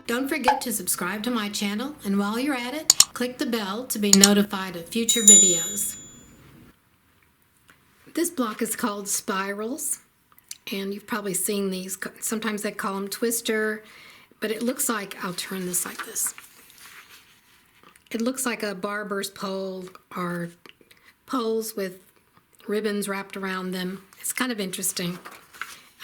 Don't forget to subscribe to my channel, and while you're at it, click the bell to be notified of future videos. This block is called spirals, and you've probably seen these. Sometimes they call them twister, but it looks like, I'll turn this like this. It looks like a barber's pole or poles with ribbons wrapped around them. It's kind of interesting.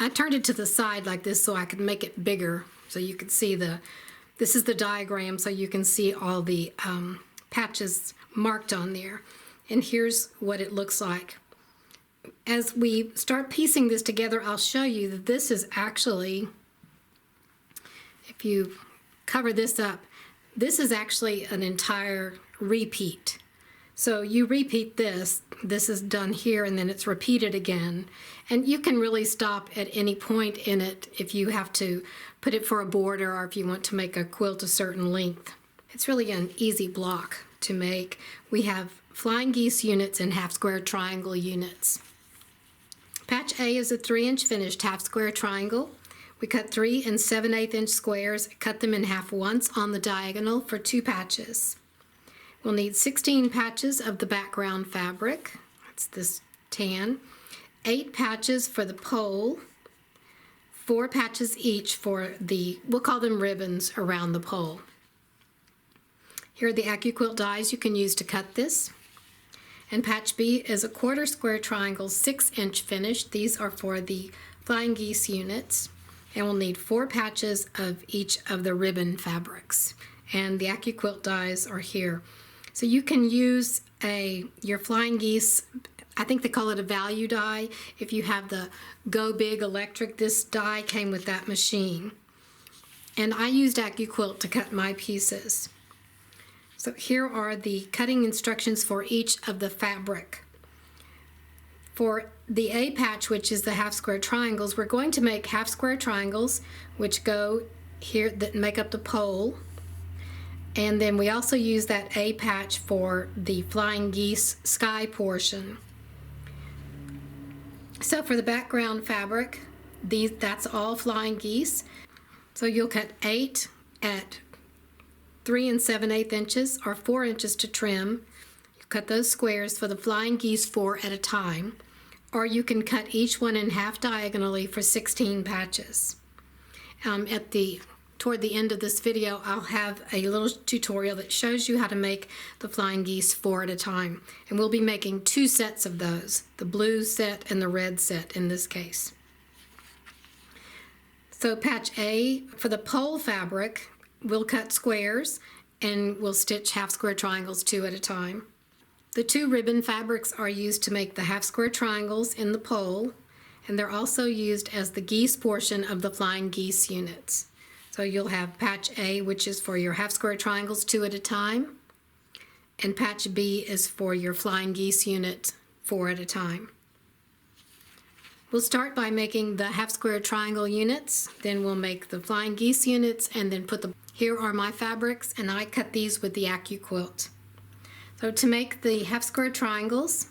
I turned it to the side like this so I could make it bigger, so you could see this is the diagram, so you can see all the patches marked on there. And here's what it looks like. As we start piecing this together, I'll show you that this is actually, if you cover this up, this is actually an entire repeat. So you repeat this is done here, and then it's repeated again. And you can really stop at any point in it if you have to put it for a border or if you want to make a quilt a certain length. It's really an easy block to make. We have flying geese units and half square triangle units. Patch A is a 3-inch finished half square triangle. We cut 3 7/8" squares, cut them in half once on the diagonal for 2 patches. We'll need 16 patches of the background fabric, that's this tan, 8 patches for the pole, 4 patches each for the, we'll call them ribbons around the pole. Here are the AccuQuilt dies you can use to cut this. And patch B is a 1/4 square triangle 6-inch finish. These are for the flying geese units. And we'll need 4 patches of each of the ribbon fabrics. And the AccuQuilt dies are here. So you can use your flying geese, I think they call it a value die. If you have the Go Big electric, this die came with that machine. And I used AccuQuilt to cut my pieces. So here are the cutting instructions for each of the fabric. For the A patch, which is the half square triangles, we're going to make half square triangles which go here, that make up the pole. And then we also use that A patch for the flying geese sky portion. So for the background fabric, that's all flying geese. So you'll cut 8 at 3 7/8" or 4 inches to trim. You cut those squares for the flying geese 4 at a time, or you can cut each one in half diagonally for 16 patches. Toward the end of this video, I'll have a little tutorial that shows you how to make the flying geese 4 at a time. And we'll be making 2 sets of those, the blue set and the red set in this case. So patch A, for the pole fabric, we'll cut squares and we'll stitch half square triangles 2 at a time. The 2 ribbon fabrics are used to make the half square triangles in the pole, and they're also used as the geese portion of the flying geese units. So you'll have patch A, which is for your half square triangles 2 at a time, and patch B is for your flying geese unit 4 at a time. We'll start by making the half square triangle units, then we'll make the flying geese units, and then here are my fabrics, and I cut these with the AccuQuilt. So to make the half square triangles,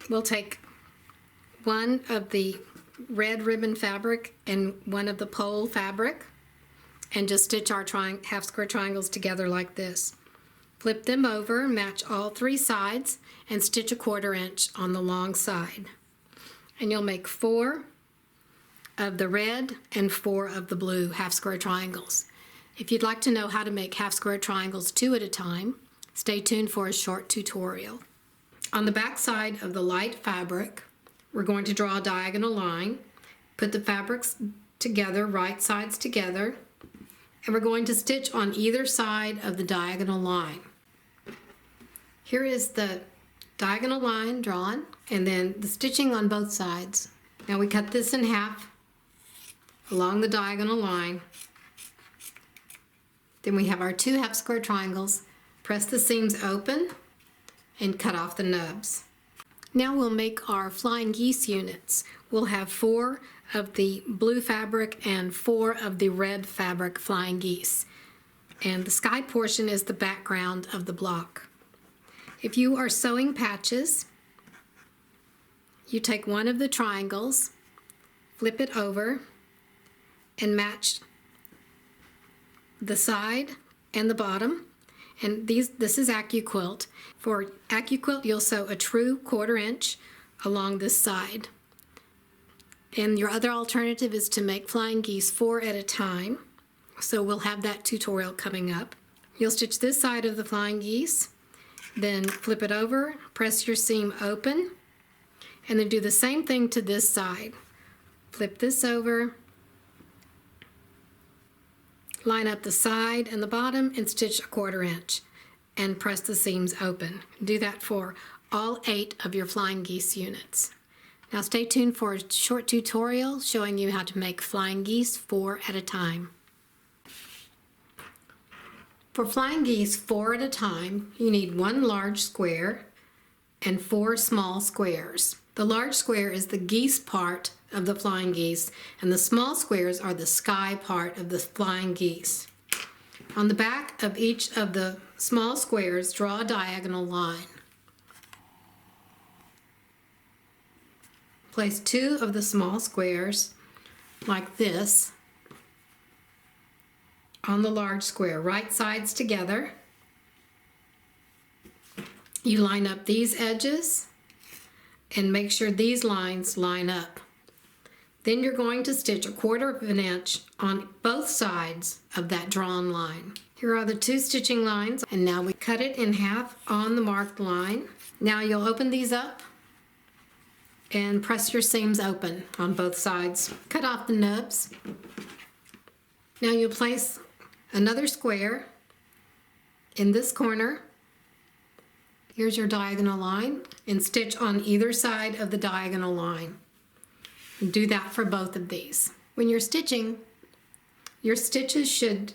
we'll take one of the red ribbon fabric and one of the pole fabric and just stitch our half square triangles together like this. Flip them over, match all 3 sides, and stitch a 1/4 inch on the long side. And you'll make 4 of the red and 4 of the blue half square triangles. If you'd like to know how to make half square triangles 2 at a time, stay tuned for a short tutorial. On the back side of the light fabric, we're going to draw a diagonal line, put the fabrics together, right sides together, and we're going to stitch on either side of the diagonal line. Here is the diagonal line drawn, and then the stitching on both sides. Now we cut this in half along the diagonal line. Then we have our 2 half square triangles. Press the seams open and cut off the nubs. Now we'll make our flying geese units. We'll have 4 of the blue fabric and 4 of the red fabric flying geese. And the sky portion is the background of the block. If you are sewing patches, you take one of the triangles, flip it over, and match the side and the bottom. And this is AccuQuilt. For AccuQuilt, you'll sew a true 1/4 inch along this side. And your other alternative is to make flying geese 4 at a time. So we'll have that tutorial coming up. You'll stitch this side of the flying geese, then flip it over, press your seam open, and then do the same thing to this side. Flip this over, line up the side and the bottom and stitch a 1/4 inch and press the seams open. Do that for all 8 of your flying geese units. Now stay tuned for a short tutorial showing you how to make flying geese 4 at a time. For flying geese 4 at a time, you need 1 large square and 4 small squares. The large square is the geese part of the flying geese, and the small squares are the sky part of the flying geese. On the back of each of the small squares, draw a diagonal line. Place 2 of the small squares like this on the large square, right sides together. You line up these edges and make sure these lines line up. Then you're going to stitch a 1/4 inch on both sides of that drawn line. Here are the 2 stitching lines, and now we cut it in half on the marked line. Now you'll open these up and press your seams open on both sides. Cut off the nubs. Now you'll place another square in this corner. Here's your diagonal line, and stitch on either side of the diagonal line. And do that for both of these. When you're stitching, your stitches should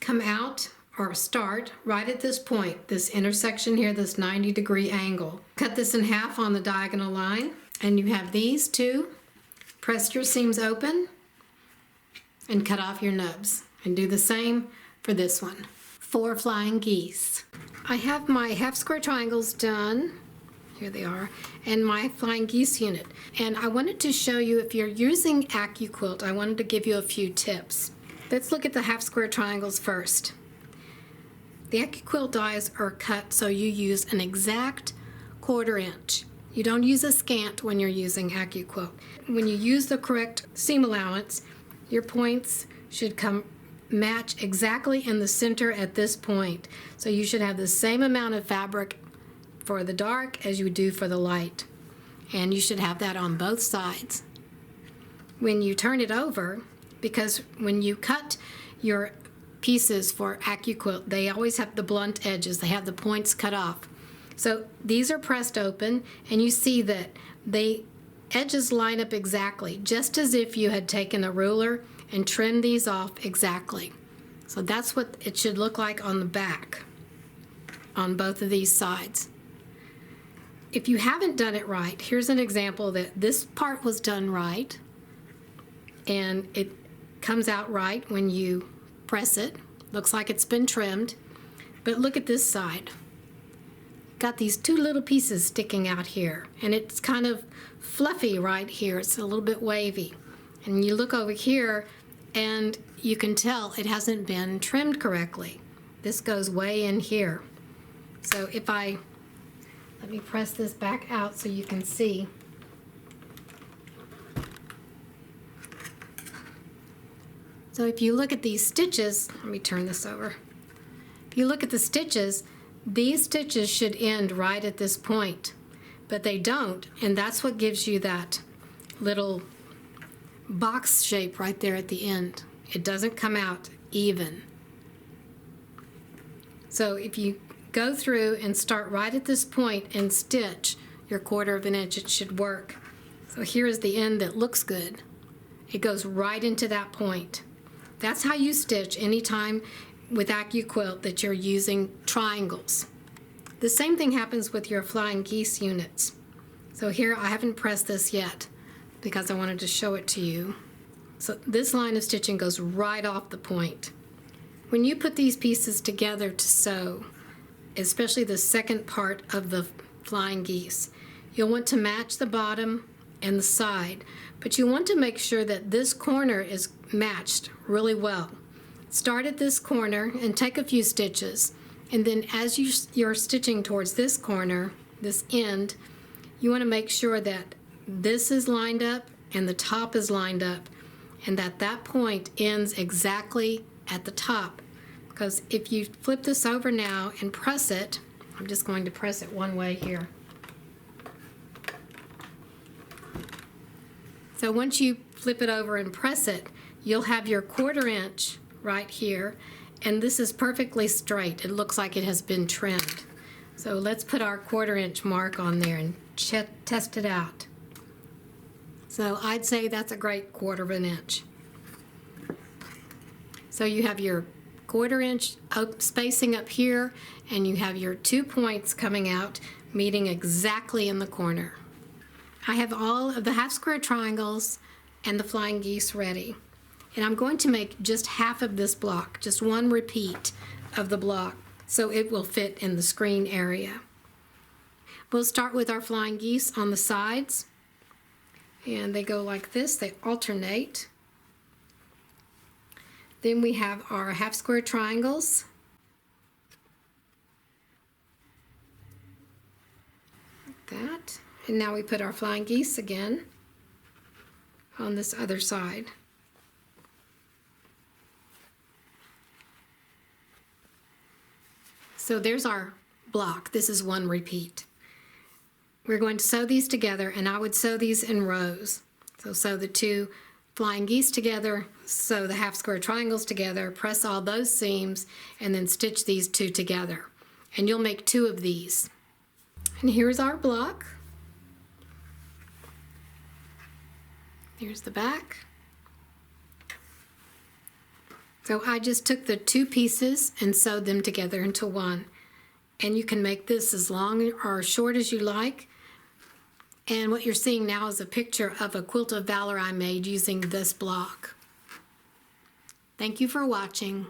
come out or start right at this point, this intersection here, this 90-degree angle. Cut this in half on the diagonal line, and you have these 2. Press your seams open and cut off your nubs. And do the same for this one. 4 flying geese. I have my half square triangles done. Here they are. And my flying geese unit. And I wanted to show you, if you're using AccuQuilt, I wanted to give you a few tips. Let's look at the half square triangles first. The AccuQuilt dies are cut so you use an exact 1/4 inch. You don't use a scant when you're using AccuQuilt. When you use the correct seam allowance, your points should match exactly in the center at this point. So you should have the same amount of fabric for the dark as you do for the light. And you should have that on both sides. When you turn it over, because when you cut your pieces for AccuQuilt, they always have the blunt edges. They have the points cut off. So these are pressed open, and you see that the edges line up exactly, just as if you had taken a ruler and trimmed these off exactly. So that's what it should look like on the back, on both of these sides. If you haven't done it right, here's an example that this part was done right, and it comes out right when you press it. Looks like it's been trimmed, but look at this side. Got these 2 little pieces sticking out here, and it's kind of fluffy right here. It's a little bit wavy. And you look over here, and you can tell it hasn't been trimmed correctly. This goes way in here. So let me press this back out so you can see. So if you look at these stitches, let me turn this over. If you look at the stitches, these stitches should end right at this point, but they don't, and that's what gives you that little box shape right there at the end. It doesn't come out even. So if you go through and start right at this point and stitch your 1/4 inch, it should work. So here is the end that looks good. It goes right into that point. That's how you stitch anytime with AccuQuilt that you're using triangles. The same thing happens with your flying geese units. So here I haven't pressed this yet because I wanted to show it to you. So this line of stitching goes right off the point. When you put these pieces together to sew, especially the second part of the flying geese, you'll want to match the bottom and the side, but you want to make sure that this corner is matched really well. start at this corner and take a few stitches. And then as you're stitching towards this corner, this end, you want to make sure that this is lined up and the top is lined up, and that point ends exactly at the top. Because if you flip this over now and press it, I'm just going to press it one way here. So once you flip it over and press it, you'll have your 1/4 inch right here, and this is perfectly straight. It looks like it has been trimmed. So let's put our 1/4 inch mark on there and test it out. So I'd say that's a great 1/4 inch. So you have your 1/4 inch spacing up here, and you have your 2 points coming out, meeting exactly in the corner. I have all of the half square triangles and the flying geese ready. And I'm going to make just half of this block, just one repeat of the block, so it will fit in the screen area. We'll start with our flying geese on the sides, and they go like this, they alternate. Then we have our half square triangles. Like that. And now we put our flying geese again on this other side. So there's our block. This is one repeat. We're going to sew these together, and I would sew these in rows. So sew the 2 flying geese together, sew the half square triangles together, press all those seams, and then stitch these 2 together. And you'll make 2 of these. And here's our block. Here's the back. So I just took the 2 pieces and sewed them together into one. And you can make this as long or short as you like. And what you're seeing now is a picture of a quilt of valor I made using this block. Thank you for watching.